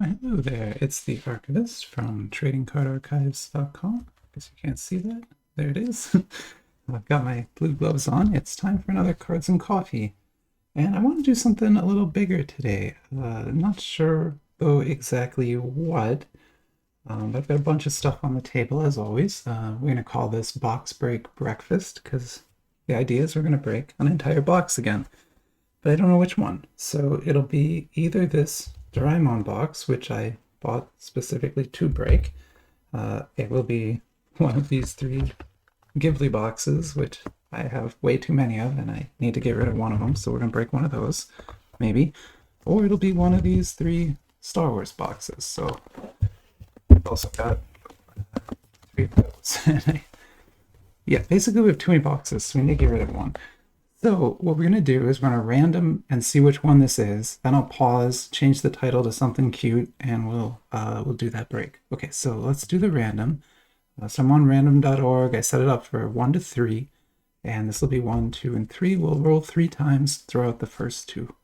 Hello there, it's the archivist from tradingcardarchives.com. Guess you can't see that. There it is. I've got my blue gloves on. It's time for another Cards and Coffee. And I want to do something a little bigger today. Not sure, though, exactly what. But I've got a bunch of stuff on the table, as always. We're going to call this Box Break Breakfast, because the idea is we're going to break an entire box again. But I don't know which one. So it'll be either this Doraemon box, which I bought specifically to break. It will be one of these three Ghibli boxes, which I have way too many of, and I need to get rid of one of them, so we're going to break one of those, maybe. Or it'll be one of these three Star Wars boxes, so I've also got three of those. Yeah, basically we have too many boxes, so we need to get rid of one. So what we're going to do is we're going to random and see which one this is. Then I'll pause, change the title to something cute, and we'll do that break. Okay, so let's do the random. So I'm on random.org. I set it up for 1 to 3, and this will be 1, 2, and 3. We'll roll 3 times throughout the first 2.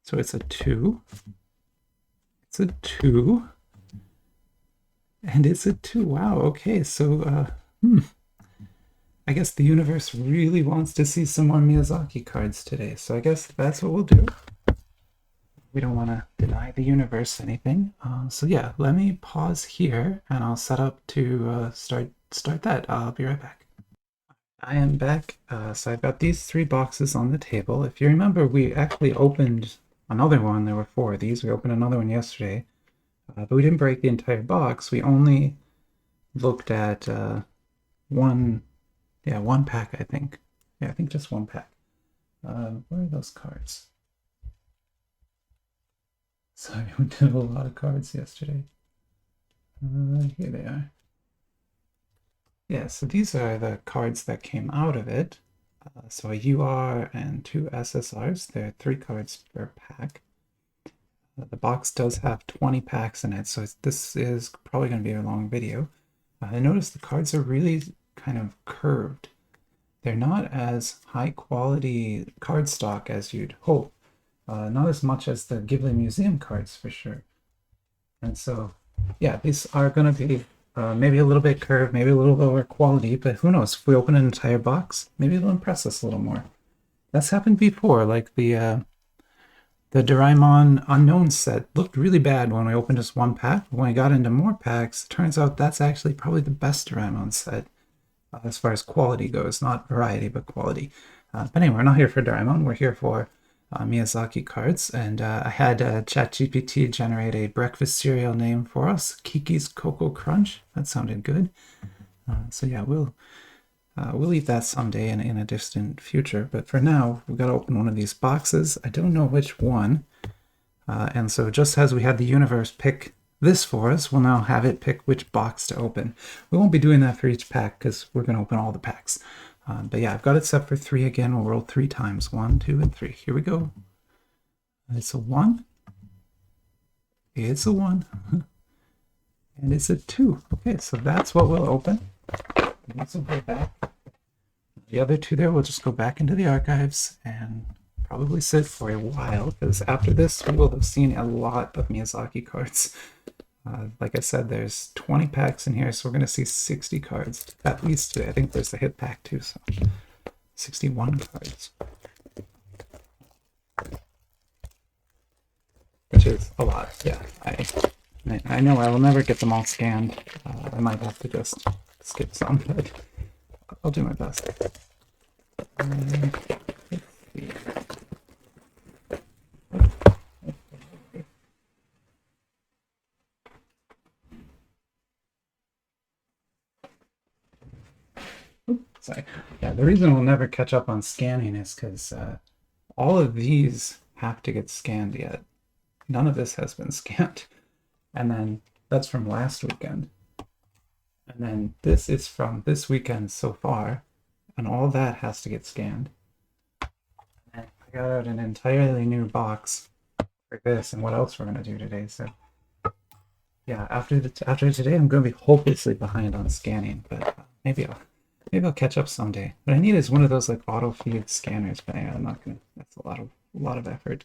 So it's a 2. It's a 2. And it's a 2. Wow, okay, so I guess the universe really wants to see some more Miyazaki cards today, so I guess that's what we'll do. We don't want to deny the universe anything. So yeah, let me pause here, and I'll set up to start that. I'll be right back. I am back. So I've got these 3 boxes on the table. If you remember, we actually opened another one. There were 4 of these. We opened another one yesterday, but we didn't break the entire box. We only looked at one pack, I think. Yeah, I think just 1 pack. Where are those cards? Sorry, we did a lot of cards yesterday. Here they are. Yeah, so these are the cards that came out of it. So a UR and 2 SSRs. There are 3 cards per pack. The box does have 20 packs in it, so this is probably going to be a long video. I noticed the cards are really kind of curved. They're not as high quality cardstock as you'd hope. Not as much as the Ghibli Museum cards for sure. And so, yeah, these are going to be maybe a little bit curved, maybe a little lower quality, but who knows? If we open an entire box, maybe it'll impress us a little more. That's happened before, like the Doraemon Unknown set looked really bad when we opened just 1 pack. When we got into more packs, it turns out that's actually probably the best Doraemon set as far as quality goes. Not variety, but quality. But anyway, we're not here for Doraemon. We're here for Miyazaki cards. And I had ChatGPT generate a breakfast cereal name for us, Kiki's Cocoa Crunch. That sounded good. So yeah, we'll eat that someday in a distant future. But for now, we've got to open one of these boxes. I don't know which one. And so just as we had the universe pick this for us, we'll now have it pick which box to open. We won't be doing that for each pack because we're going to open all the packs. But yeah, I've got it set for 3 again. We'll roll 3 times. 1, 2, and 3. Here we go. It's a 1. It's a 1. And it's a 2. Okay, so that's what we'll open. These will go back. The other 2 there will just go back into the archives and probably sit for a while, because after this we will have seen a lot of Miyazaki cards. Like I said, there's 20 packs in here, so we're going to see 60 cards at least today. I think there's the hit pack too, so 61 cards. Which is a lot, yeah. I know I will never get them all scanned. I might have to just skip some, but I'll do my best. Let's see. Sorry. Yeah, the reason we'll never catch up on scanning is because all of these have to get scanned yet. None of this has been scanned. And then that's from last weekend. And then this is from this weekend so far. And all that has to get scanned. And I got out an entirely new box for this and what else we're going to do today. So yeah, after today, I'm going to be hopelessly behind on scanning, but maybe I'll catch up someday. What I need is one of those like auto feed scanners, but yeah, I'm not gonna. That's a lot of effort.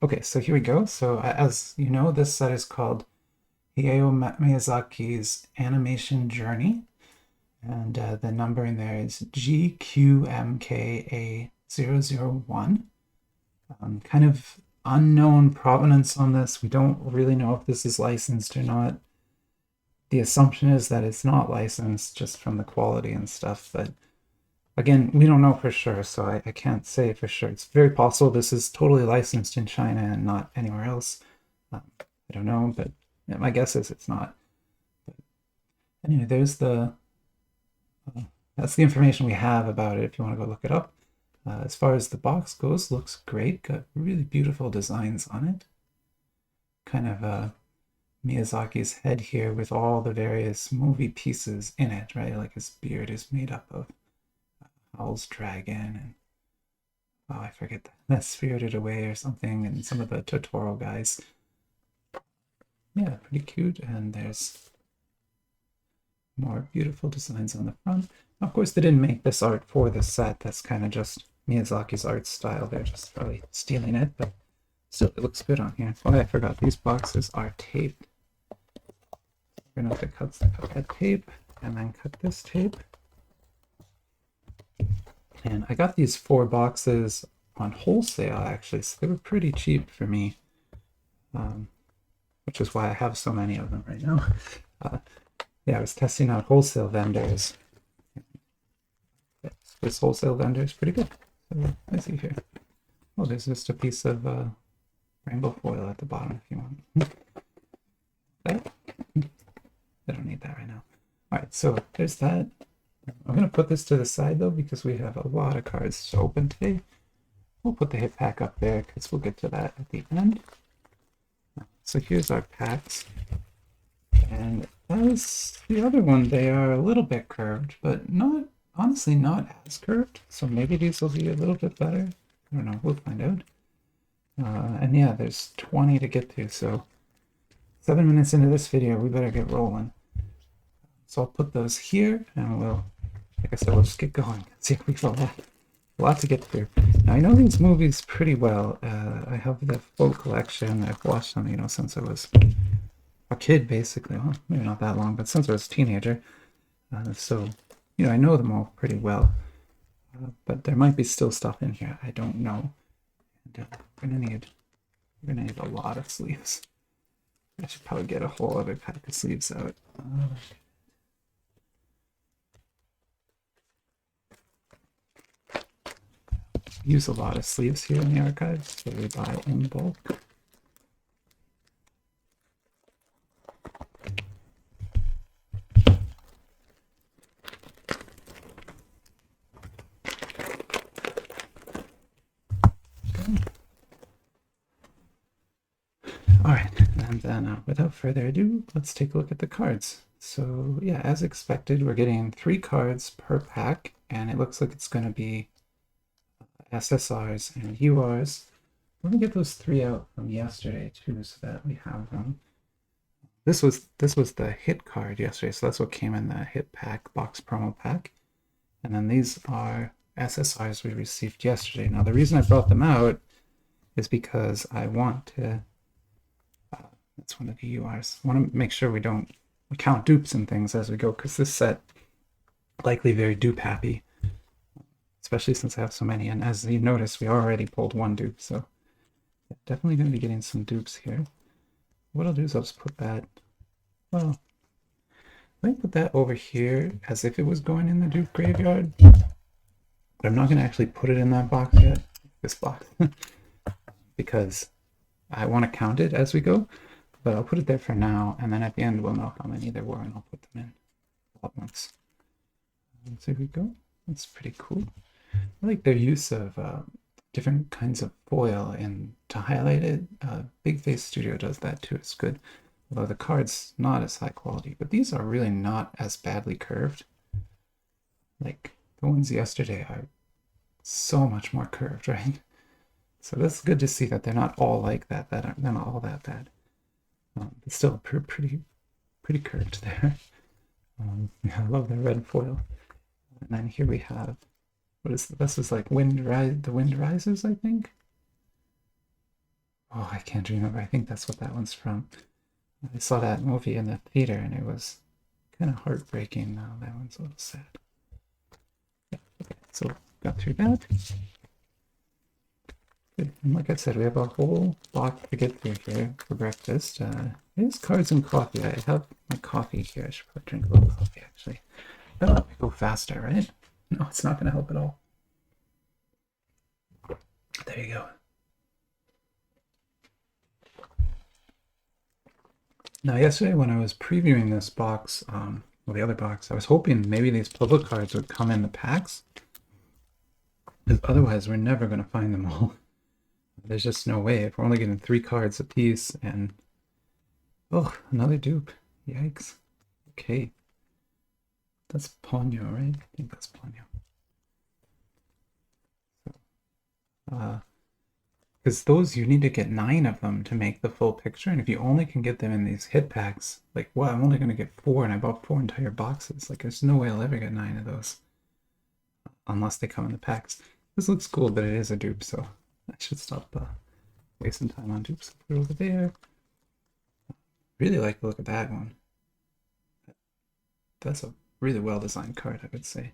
Okay, so here we go. So as you know, this set is called Hayao Miyazaki's Animation Journey. And the number in there is GQMKA001. Kind of unknown provenance on this. We don't really know if this is licensed or not. The assumption is that it's not licensed just from the quality and stuff, but again, we don't know for sure, so I can't say for sure. It's very possible this is totally licensed in China and not anywhere else. I don't know, but my guess is it's not. But anyway, there's that's the information we have about it if you want to go look it up. As far as the box goes, looks great. Got really beautiful designs on it. Kind of Miyazaki's head here with all the various movie pieces in it, right? Like his beard is made up of Howl's Dragon and oh, I forget that Spirited Away or something, and some of the Totoro guys. Yeah, pretty cute. And there's more beautiful designs on the front. Of course, they didn't make this art for the set. That's kind of just Miyazaki's art style. They're just probably stealing it, but still, it looks good on here. Oh, I forgot these boxes are taped. We're gonna have to cut that tape and then cut this tape. And I got these 4 boxes on wholesale actually, so they were pretty cheap for me, which is why I have so many of them right now. Yeah, I was testing out wholesale vendors. This wholesale vendor is pretty good. So let's see here. Oh, there's just a piece of rainbow foil at the bottom if you want. That? I don't need that right now. All right, so there's that. I'm going to put this to the side though because we have a lot of cards to open today. We'll put the hit pack up there because we'll get to that at the end. So here's our packs. And as the other one, they are a little bit curved, but not, honestly, not as curved. So maybe these will be a little bit better. I don't know, we'll find out. And yeah, there's 20 to get to, so 7 minutes into this video, we better get rolling. So I'll put those here, and we'll, like I said, we'll just get going. See if we got a lot to get through. Now, I know these movies pretty well. I have the full collection. I've watched them, you know, since I was a kid, basically. Well, maybe not that long, but since I was a teenager. So, you know, I know them all pretty well. But there might be still stuff in here I don't know. And we're gonna need a lot of sleeves. I should probably get a whole other pack of sleeves out. Use a lot of sleeves here in the archives, so we buy in bulk. All right, and then without further ado, let's take a look at the cards. So yeah, as expected, we're getting 3 cards per pack, and it looks like it's going to be SSRs and URs. We're gonna get those 3 out from yesterday too, so that we have them. This was the hit card yesterday, so that's what came in the hit pack, box promo pack. And then these are SSRs we received yesterday. Now the reason I brought them out is because I want to, that's one of the URs. I want to make sure we count dupes and things as we go, because this set likely very dupe happy. Especially since I have so many, and as you notice, we already pulled 1 dupe, so yeah, definitely going to be getting some dupes here. What I'll do is I'll just put that, well, let me put that over here as if it was going in the dupe graveyard, but I'm not going to actually put it in that box yet, this box, because I want to count it as we go, but I'll put it there for now, and then at the end we'll know how many there were, and I'll put them in all at once. So here we go. That's pretty cool. I like their use of different kinds of foil and to highlight it. Big Face Studio does that too. It's good. Although the card's not as high quality, but these are really not as badly curved. Like the ones yesterday are so much more curved, right? So that's good to see that they're not all like that. They're not all that bad. It's still pretty curved there. Yeah, I love the red foil. And then here we have, what is this? Is like the Wind Rises, I think. Oh, I can't remember. I think that's what that one's from. I saw that movie in the theater and it was kind of heartbreaking. Now that one's a little sad. Yeah, okay, so got through that. Good. And like I said, we have a whole box to get through here for breakfast. Here's cards and coffee. I have my coffee here. I should probably drink a little coffee actually. That'll help me go faster, right? No, it's not going to help at all. There you go. Now, yesterday when I was previewing this box, well, the other box, I was hoping maybe these public cards would come in the packs, because otherwise we're never going to find them all. There's just no way. If we're only getting 3 cards a piece, and oh, another dupe. Yikes. Okay. That's Ponyo, right? I think that's Ponyo. Because those, you need to get 9 of them to make the full picture, and if you only can get them in these hit packs, like, well, I'm only going to get 4, and I bought 4 entire boxes. Like, there's no way I'll ever get 9 of those, unless they come in the packs. This looks cool, but it is a dupe, so I should stop wasting time on dupes. Put it over there. Really like the look of that one. That's a really well-designed card, I would say.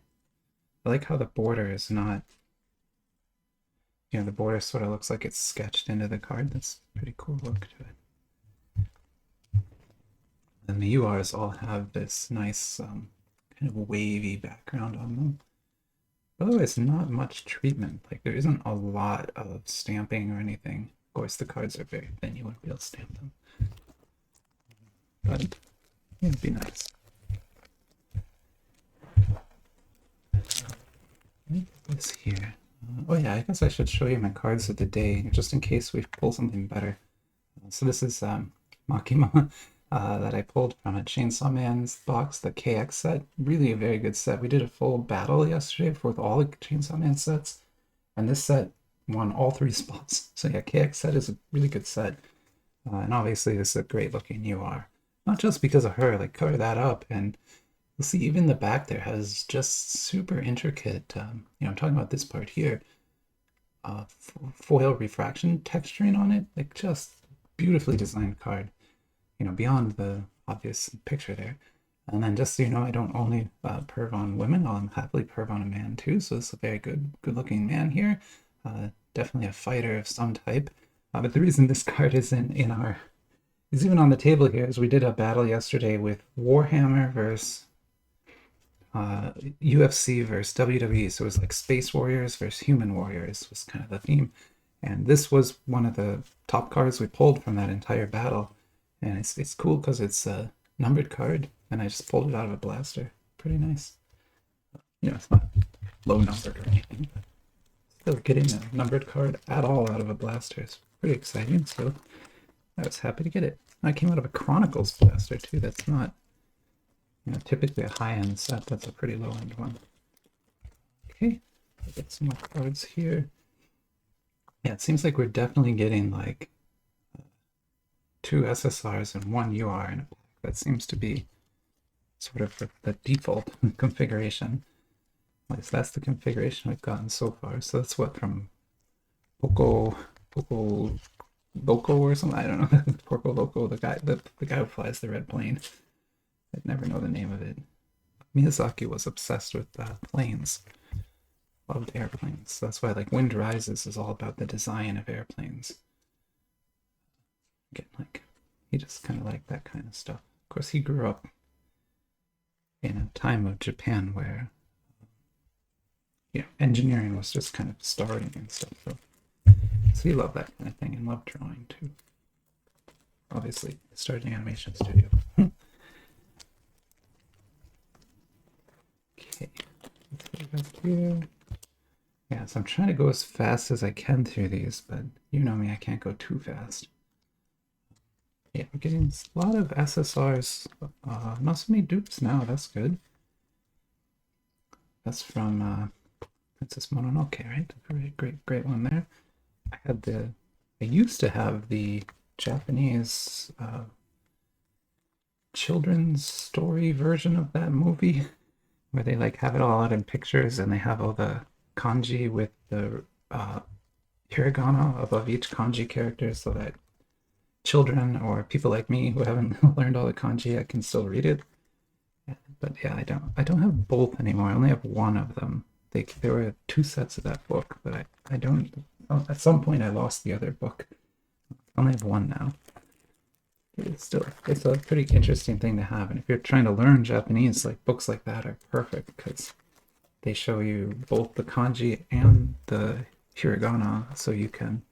I like how the border is not, the border sort of looks like it's sketched into the card. That's a pretty cool look to it. And the URs all have this nice kind of wavy background on them. Otherwise, not much treatment. Like, there isn't a lot of stamping or anything. Of course, the cards are very thin. You wouldn't be able to stamp them. But it'd be nice. This here. Oh yeah, I guess I should show you my cards of the day, just in case we pull something better. So this is Makima that I pulled from a Chainsaw Man's box, the KX set. Really a very good set. We did a full battle yesterday with all the Chainsaw Man sets, and this set won all 3 spots. So yeah, KX set is a really good set. And obviously this is a great looking UR. Not just because of her, like cover that up and you'll see even the back there has just super intricate, I'm talking about this part here, foil refraction texturing on it, like just beautifully designed card, beyond the obvious picture there. And then just so you know, I don't only perv on women, I'll happily perv on a man too, so it's a very good looking man here. Definitely a fighter of some type. But the reason this card isn't is even on the table here is we did a battle yesterday with Warhammer versus UFC versus WWE. So it was like Space Warriors versus Human Warriors was kind of the theme. And this was one of the top cards we pulled from that entire battle. And it's cool because it's a numbered card, and I just pulled it out of a blaster. Pretty nice. It's not low numbered or anything, but still getting a numbered card at all out of a blaster is pretty exciting. So I was happy to get it. I came out of a Chronicles blaster too. That's not typically a high-end set. That's a pretty low-end one. Okay, I'll get some more cards here. Yeah, it seems like we're definitely getting like 2 SSRs and 1 UR in a pack. That seems to be sort of the default configuration. At least that's the configuration we've gotten so far. So that's what from Poco Loco or something. I don't know. Porco Loco, the guy who flies the red plane. I'd never know the name of it. Miyazaki was obsessed with planes. Loved airplanes. So that's why like Wind Rises is all about the design of airplanes. Again, like he just kind of liked that kind of stuff. Of course, he grew up in a time of Japan where engineering was just kind of starting and stuff. So he loved that kind of thing and loved drawing too. Obviously, started an animation studio. Okay, let's go back here. Yeah, so I'm trying to go as fast as I can through these, but you know me, I can't go too fast. Yeah, we're getting a lot of SSRs. Not so many dupes now, that's good. That's from Princess Mononoke, right? Great one there. I used to have the Japanese children's story version of that movie, where they like have it all out in pictures and they have all the kanji with the hiragana above each kanji character so that children or people like me who haven't learned all the kanji, I can still read it. But yeah, I don't have both anymore. I only have one of them. There were two sets of that book, but I don't. At some point, I lost the other book. I only have one now. It's a pretty interesting thing to have. And if you're trying to learn Japanese, like books like that are perfect because they show you both the kanji and the hiragana, so you can,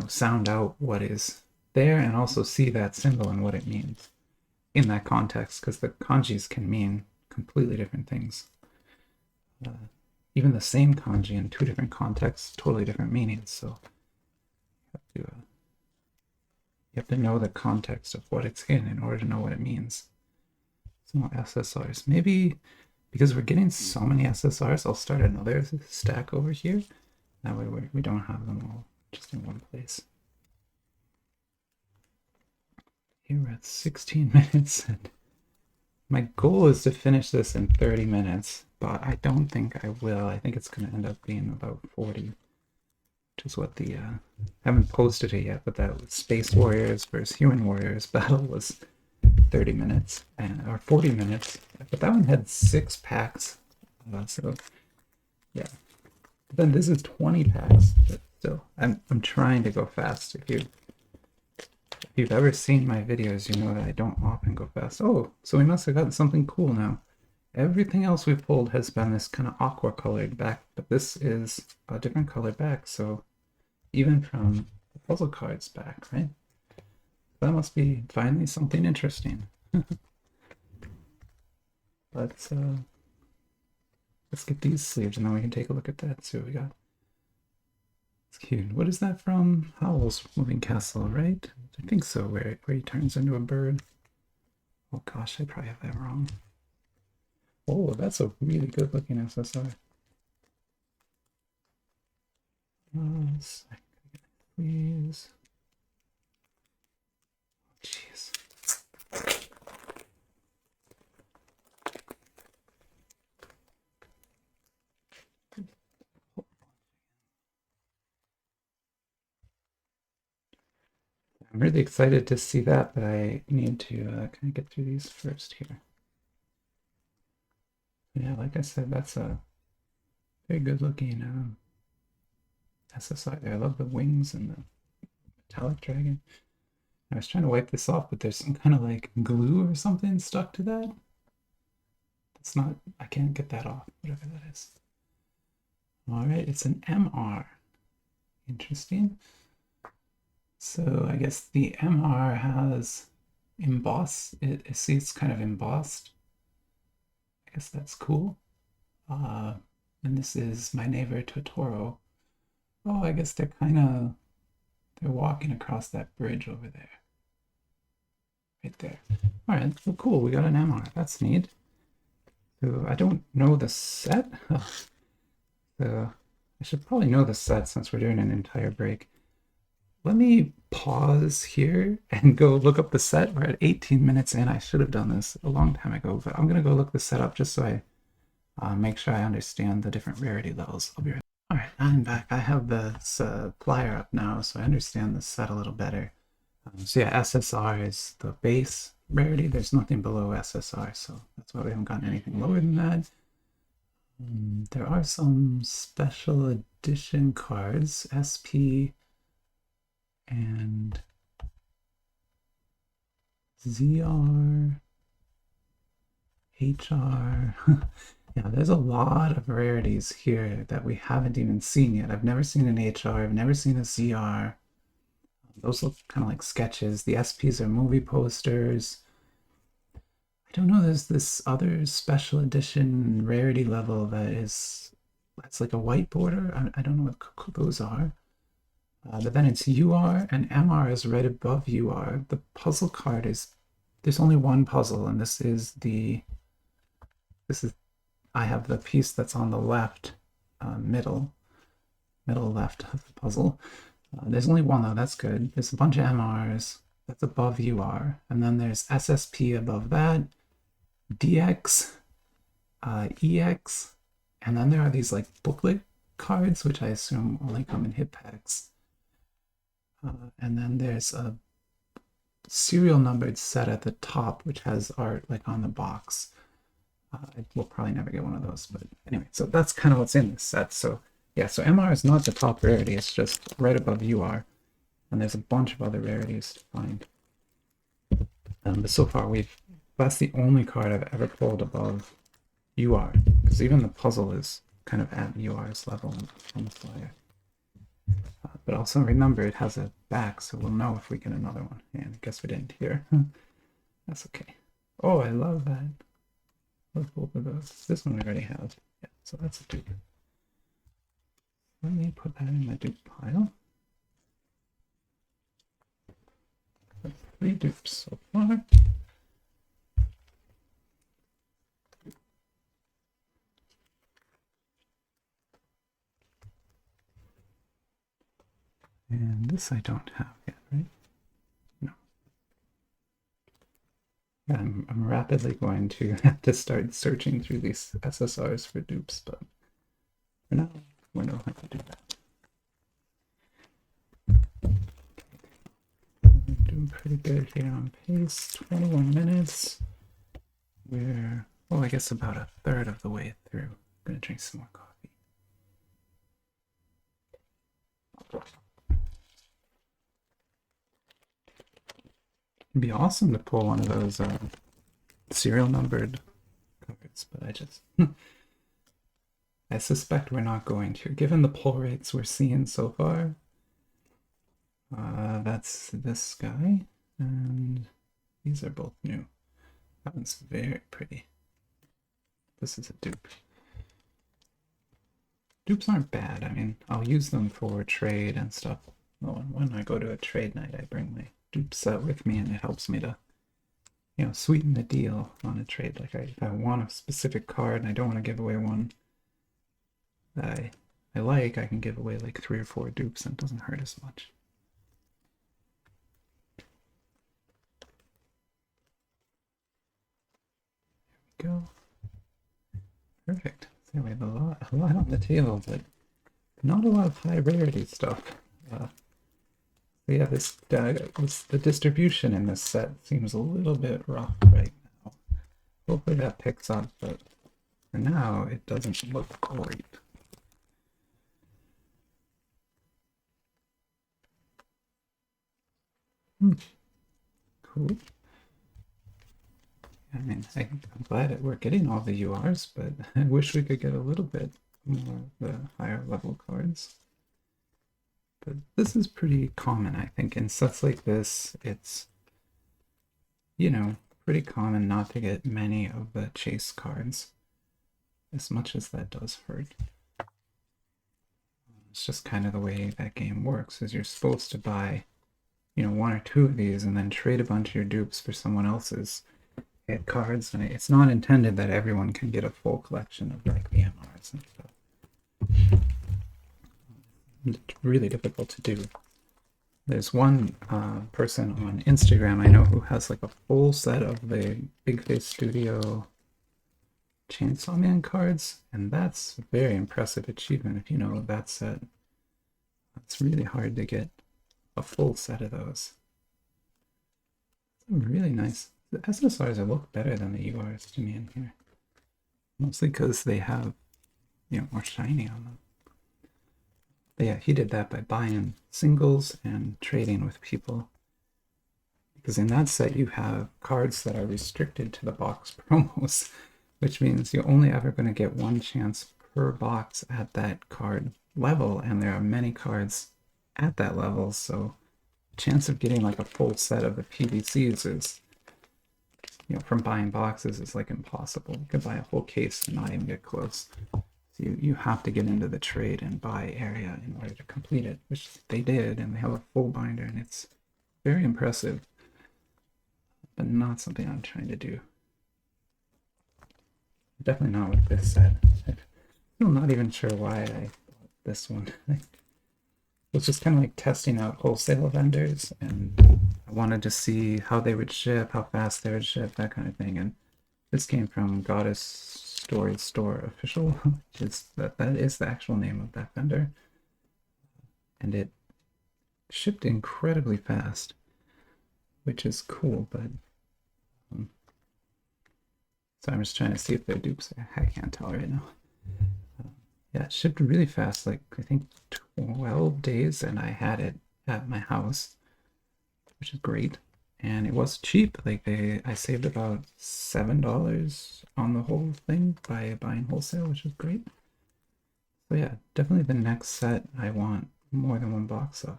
sound out what is there and also see that symbol and what it means in that context, because the kanjis can mean completely different things. Even the same kanji in two different contexts, totally different meanings. So you have to know the context of what it's in order to know what it means. Some SSRs. Maybe because we're getting so many SSRs, I'll start another stack over here. That way we don't have them all just in one place. Here we're at 16 minutes, and my goal is to finish this in 30 minutes, but I don't think I will. I think it's going to end up being about 40, which is what I haven't posted it yet, but that Space Warriors versus Human Warriors battle was 30 minutes, or 40 minutes, but that one had 6 packs, so yeah. But then this is 20 packs, but still, I'm trying to go fast. If you've ever seen my videos, you know that I don't often go fast. Oh, so we must have gotten something cool now. Everything else we've pulled has been this kind of aqua colored back, but this is a different color back, so even from the puzzle cards back, right? That must be finally something interesting. Let's get these sleeves and then we can take a look at that, see what we got. It's cute. What is that from? Howl's Moving Castle, right? I think so, where he turns into a bird. Oh gosh, I probably have that wrong. Oh, that's a really good looking SSR. Please. Jeez. I'm really excited to see that, but I need to kind of get through these first here. Yeah, like I said, that's a very good looking SSI there. I love the wings and the metallic dragon. I was trying to wipe this off, but there's some kind of like glue or something stuck to that. That's not, I can't get that off, whatever that is. All right, it's an MR. Interesting. So I guess the MR has embossed, see it's kind of embossed. I guess that's cool. And this is My Neighbor Totoro. Oh, I guess they're walking across that bridge over there. Right there. All right, well, cool. We got an MR. That's neat. So I don't know the set. So I should probably know the set since we're doing an entire break. Let me pause here and go look up the set. We're at 18 minutes in. I should have done this a long time ago, but I'm going to go look the set up just so I make sure I understand the different rarity levels. I'll be right back. All right, I'm back. I have the flyer up now, so I understand the set a little better. So yeah, SSR is the base rarity. There's nothing below SSR, so that's why we haven't gotten anything lower than that. There are some special edition cards, SP and ZR, HR. Yeah, there's a lot of rarities here that we haven't even seen yet. I've never seen an HR, I've never seen a ZR. Those look kind of like sketches. The SPs are movie posters. I don't know, there's this other special edition rarity level that's like a white border. I don't know what those are. But then it's UR and MR is right above UR. The puzzle card there's only one puzzle, and I have the piece that's on the left, middle left of the puzzle. There's only one though, that's good. There's a bunch of MRs that's above UR, and then there's SSP above that, DX, EX, and then there are these like booklet cards, which I assume only come in hit packs. And then there's a serial numbered set at the top, which has art like on the box. We'll probably never get one of those, but anyway, so that's kind of what's in this set. So yeah, so MR is not the top rarity, it's just right above UR. And there's a bunch of other rarities to find. But so far that's the only card I've ever pulled above UR, because even the puzzle is kind of at UR's level on the flyer. But also remember, it has a back, so we'll know if we get another one. And I guess we didn't here. That's okay. Oh, I love that. Love both of those. This one we already have. Yeah, so that's a dupe. Let me put that in my dupe pile. 3 dupes so far. And this I don't have yet, right? No. Yeah, I'm rapidly going to have to start searching through these SSRs for dupes, but for now, we don't have to do that. We're doing pretty good here on pace. 21 minutes. We're, well, I guess about a third of the way through. I'm gonna drink some more coffee. It'd be awesome to pull one of those serial numbered cards, but I suspect we're not going to. Given the pull rates we're seeing so far, that's this guy, and these are both new. That one's very pretty. This is a dupe. Dupes aren't bad. I mean, I'll use them for trade and stuff. Well, when I go to a trade night, I bring my dupe set with me, and it helps me to, you know, sweeten the deal on a trade. Like if I want a specific card and I don't want to give away one that I like, I can give away like 3 or 4 dupes and it doesn't hurt as much. There we go. Perfect. So we have a lot on the table, but not a lot of high rarity stuff. Yeah, the distribution in this set seems a little bit rough right now. Hopefully that picks up, but for now it doesn't look great. Cool. I mean, I'm glad that we're getting all the URs, but I wish we could get a little bit more of the higher level cards. But this is pretty common, I think. In sets like this, it's, you know, pretty common not to get many of the chase cards, as much as that does hurt. It's just kind of the way that game works, is you're supposed to buy, you know, 1 or 2 of these and then trade a bunch of your dupes for someone else's hit cards. And it's not intended that everyone can get a full collection of like the MRs and stuff. It's really difficult to do. There's one person on Instagram I know who has like a full set of the Big Face Studio Chainsaw Man cards, and that's a very impressive achievement if you know that set. It's really hard to get a full set of those. Really nice. The SSRs look better than the URs to me in here. Mostly because they have, you know, more shiny on them. But yeah, he did that by buying singles and trading with people. Because in that set you have cards that are restricted to the box promos, which means you're only ever going to get 1 chance per box at that card level, and there are many cards at that level, so chance of getting like a full set of the PVCs is, you know, from buying boxes is like impossible. You could buy a whole case and not even get close. So you have to get into the trade and buy area in order to complete it, which they did, and they have a full binder, and it's very impressive, but not something I'm trying to do. Definitely not with this set. I'm not even sure why I bought this one. It was just kind of like testing out wholesale vendors, and I wanted to see how they would ship, how fast they would ship, that kind of thing. And this came from Goddess Story Store Official, which is that is the actual name of that vendor. And it shipped incredibly fast, which is cool, but so I'm just trying to see if they're dupes. I can't tell right now. Yeah, it shipped really fast, like I think 12 days, and I had it at my house, which is great. And it was cheap. Like I saved about $7 on the whole thing by buying wholesale, which is great. So yeah, definitely the next set I want more than one box of.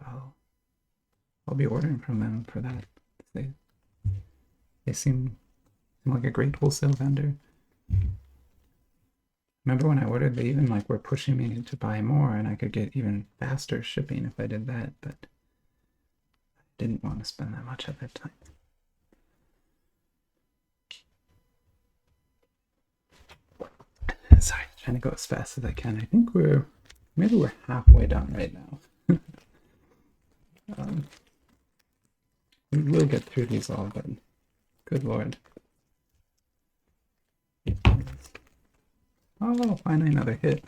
I'll be ordering from them for that. They seem like a great wholesale vendor. Remember when I ordered, they even like were pushing me to buy more, and I could get even faster shipping if I did that, but I didn't want to spend that much at that time. Sorry, trying to go as fast as I can. I think maybe we're halfway done right now. We will get through these all, but good lord. Oh, finally another hit.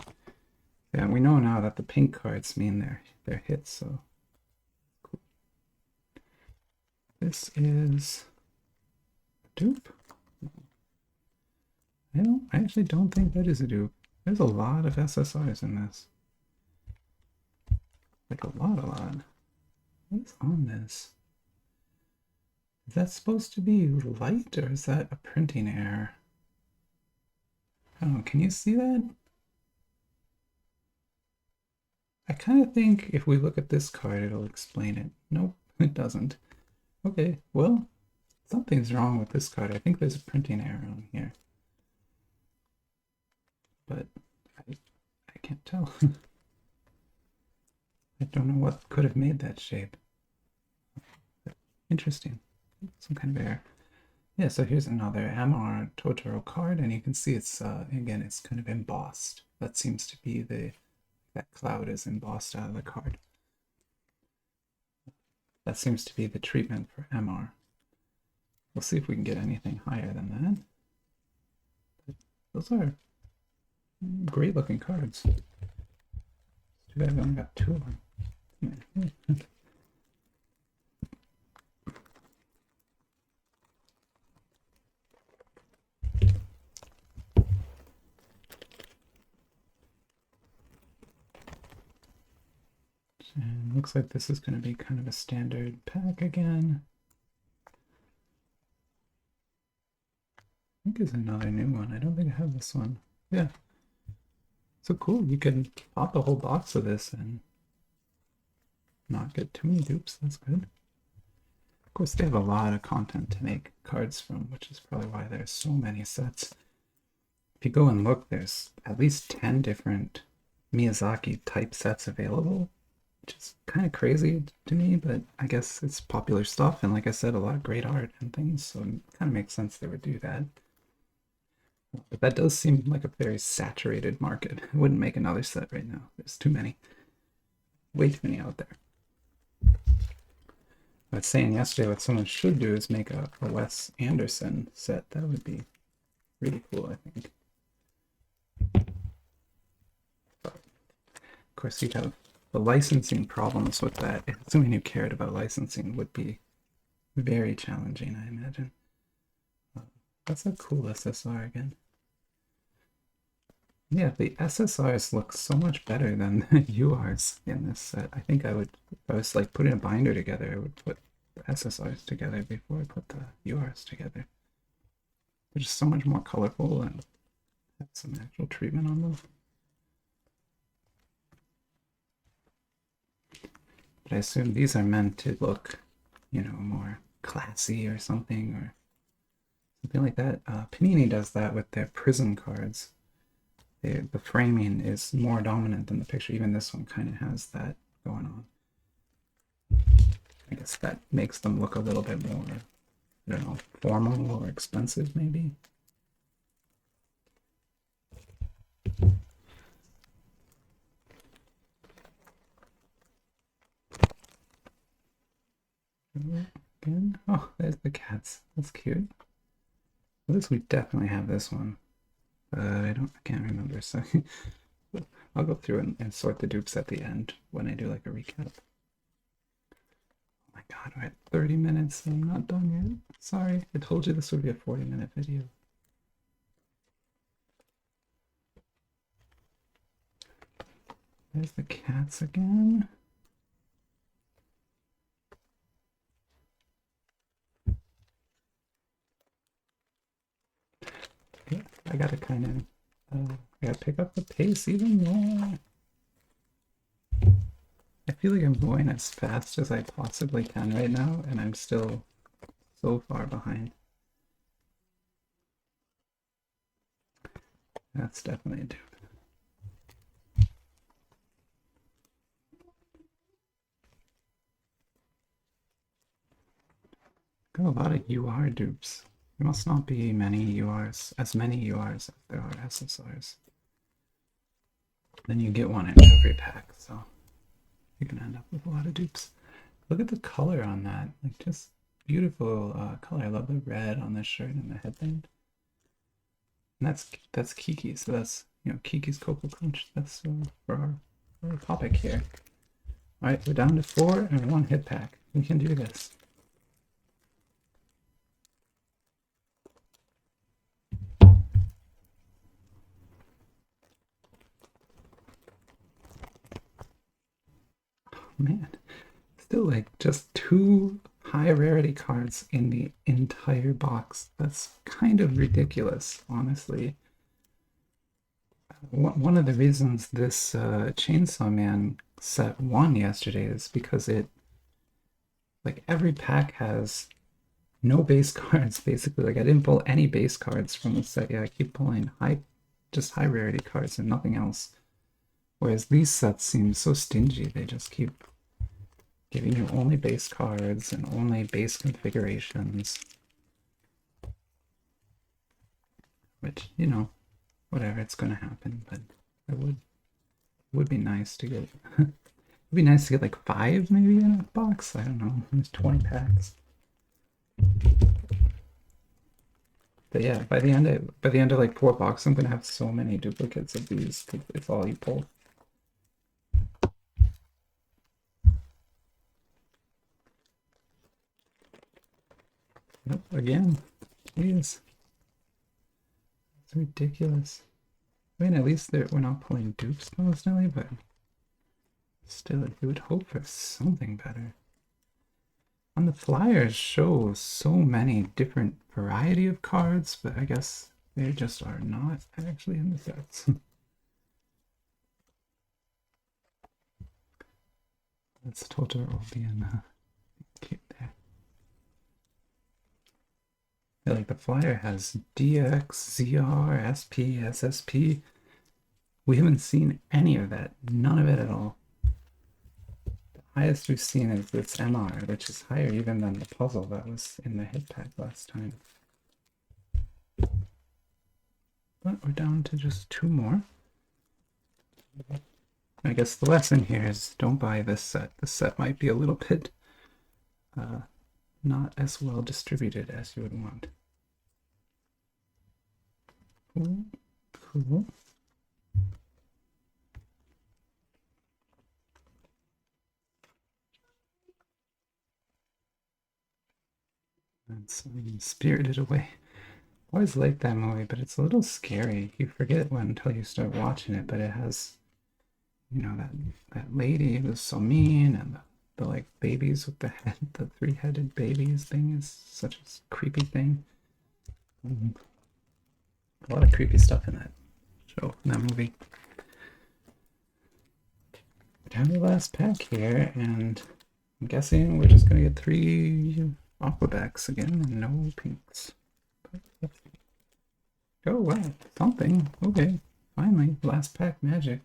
Yeah, we know now that the pink cards mean they're hits, so cool. This is a dupe. I actually don't think that is a dupe. There's a lot of SSRs in this. Like a lot. What's on this? Is that supposed to be light, or is that a printing error? I don't know, can you see that? I kind of think if we look at this card, it'll explain it. Nope, it doesn't. Okay, well, something's wrong with this card. I think there's a printing error on here. But I can't tell. I don't know what could have made that shape. Interesting. Some kind of error. Yeah, so here's another MR Totoro card, and you can see it's, again, it's kind of embossed. That seems to be that cloud is embossed out of the card. That seems to be the treatment for MR. We'll see if we can get anything higher than that. But those are great looking cards. Too bad I've only got 2 of them. And looks like this is going to be kind of a standard pack again. I think there's another new one. I don't think I have this one. Yeah. So cool. You can pop a whole box of this and not get too many dupes. That's good. Of course, they have a lot of content to make cards from, which is probably why there's so many sets. If you go and look, there's at least 10 different Miyazaki type sets available, which is kind of crazy to me, but I guess it's popular stuff. And like I said, a lot of great art and things, so it kind of makes sense they would do that. But that does seem like a very saturated market. I wouldn't make another set right now. There's too many. Way too many out there. I was saying yesterday what someone should do is make a Wes Anderson set. That would be really cool, I think. But of course, you'd have the licensing problems with that. If someone who cared about licensing would be very challenging, I imagine. That's a cool SSR again. Yeah, the SSRs look so much better than the URs in this set. I think I would, if I was like putting a binder together, I would put the SSRs together before I put the URs together. They're just so much more colorful and have some actual treatment on them. But I assume these are meant to look, more classy or something like that. Panini does that with their prison cards. The framing is more dominant than the picture. Even this one kind of has that going on. I guess that makes them look a little bit more, I don't know, formal or expensive, maybe. Again, oh, there's the cats. That's cute. At least we definitely have this one. I can't remember, so I'll go through and sort the dupes at the end when I do like a recap. Oh my god, we're at 30 minutes and I'm not done yet. Sorry, I told you this would be a 40-minute video. There's the cats again. Okay, I gotta kind of, I gotta pick up the pace even more. I feel like I'm going as fast as I possibly can right now, and I'm still so far behind. That's definitely a dupe. Got a lot of UR dupes. There must not be many URs, as many URs as there are SSRs. Then you get one in every pack, so you're gonna end up with a lot of dupes. Look at the color on that, like just beautiful color. I love the red on the shirt and the headband. And that's Kiki, so that's, you know, Kiki's Cocoa Crunch. That's for our topic here. All right, we're down to 4 and 1 hit pack. We can do this. Man, still like just 2 high rarity cards in the entire box. That's kind of ridiculous, honestly. One of the reasons this Chainsaw Man set won yesterday is because it, like, every pack has no base cards, basically. Like, I didn't pull any base cards from the set. Yeah, I keep pulling just high rarity cards and nothing else. Whereas these sets seem so stingy. They just keep giving you only base cards and only base configurations. Which, you know, whatever, it's gonna happen, but it would be nice to get it'd be nice to get like 5 maybe in a box. I don't know. There's 20 packs. But yeah, by the end of like 4 boxes, I'm gonna have so many duplicates of these because it's all you pull. Yep, again. Jeez. It's ridiculous. I mean, at least we're not pulling dupes constantly, but still, you would hope for something better. On the flyers show so many different variety of cards, but I guess they just are not actually in the sets. That's Totoro being cute there. Yeah, like the flyer has DX, ZR, SP, SSP. We haven't seen any of that. None of it at all. The highest we've seen is this MR, which is higher even than the puzzle that was in the hit pack last time. But we're down to just 2 more. I guess the lesson here is don't buy this set. This set might be a little bit not as well distributed as you would want. Cool. Cool. That's Spirited Away. I always liked that movie, but it's a little scary. You forget it until you start watching it, but it has, you know, that lady who's so mean, and the like babies with the head, the 3-headed babies thing is such a creepy thing. A lot of creepy stuff in that show, in that movie. Down to the last pack here, and I'm guessing we're just gonna get 3 Aquabacks again and no pinks. Oh wow, something. Okay, finally, last pack magic.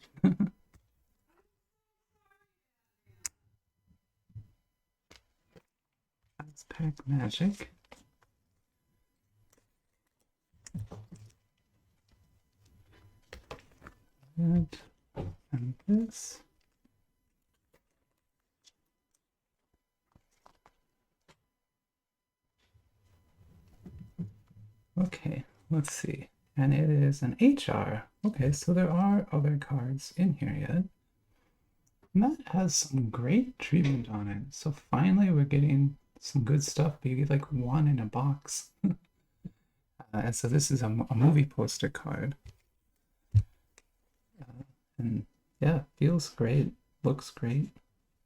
Last pack magic. And this. Okay, let's see. and it is an HR. Okay, so there are other cards in here yet. And that has some great treatment on it. So finally we're getting some good stuff, but you get like one in a box. And so this is a movie poster card. And yeah, feels great, looks great.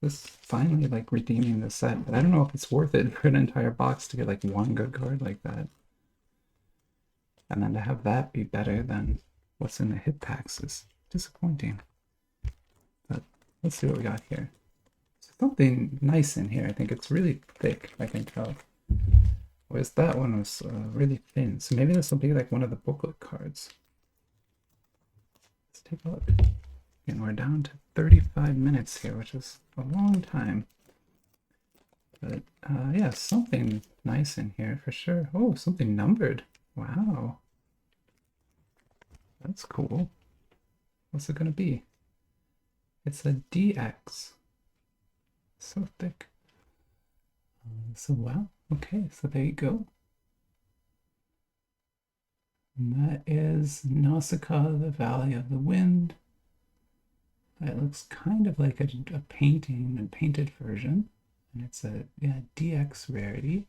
This finally like redeeming the set, but I don't know if it's worth it for an entire box to get like one good card like that. And then to have that be better than what's in the hit packs is disappointing. But let's see what we got here. Something nice in here. I think it's really thick, I can tell. Whereas that one was really thin. So maybe this will be like one of the booklet cards. Let's take a look. And we're down to 35 minutes here, which is a long time. But yeah, something nice in here for sure. Oh, something numbered. Wow. That's cool. What's it going to be? It's a DX. So thick. So wow. Okay, so there you go. And that is Nausicaa, the Valley of the Wind. It looks kind of like a painting, a painted version. And it's a DX rarity.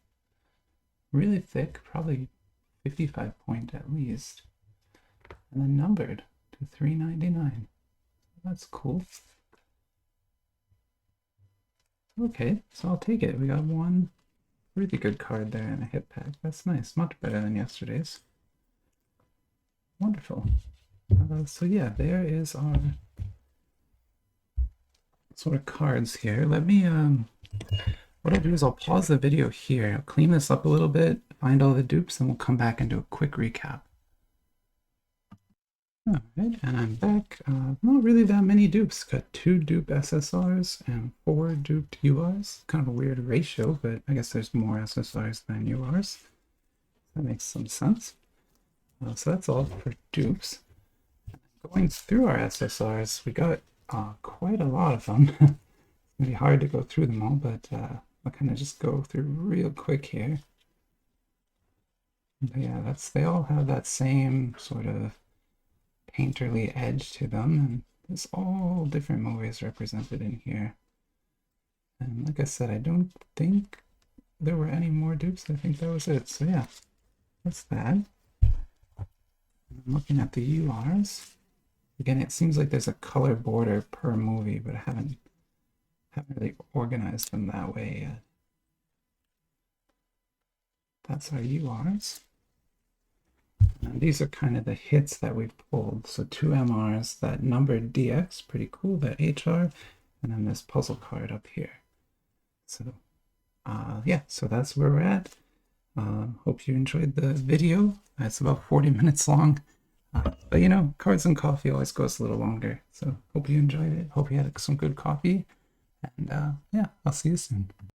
Really thick, probably 55 point at least. And then numbered to 399. That's cool. Okay, so I'll take it. We got one really good card there in a hit pack. That's nice. Much better than yesterday's. Wonderful. So yeah, there is our sort of cards here. Let me, what I'll do is I'll pause the video here. I'll clean this up a little bit, find all the dupes, and we'll come back and do a quick recap. All right, and I'm back. Not really that many dupes. Got 2 dupe SSRs and 4 duped URs. Kind of a weird ratio, but I guess there's more SSRs than URs. That makes some sense. So that's all for dupes. Going through our SSRs, we got quite a lot of them. It's gonna be hard to go through them all, but I'll kind of just go through real quick here. But yeah, they all have that same sort of painterly edge to them, and there's all different movies represented in here. And like I said, I don't think there were any more dupes. I think that was it. So yeah, that's that. I'm looking at the URs. Again, it seems like there's a color border per movie, but I haven't really organized them that way yet. That's our URs. And these are kind of the hits that we've pulled. So 2 MRs, that numbered DX, pretty cool, that HR, and then this puzzle card up here. So yeah, so that's where we're at. Hope you enjoyed the video. It's about 40 minutes long. But you know, Cards and Coffee always goes a little longer. So hope you enjoyed it. Hope you had some good coffee. And yeah, I'll see you soon.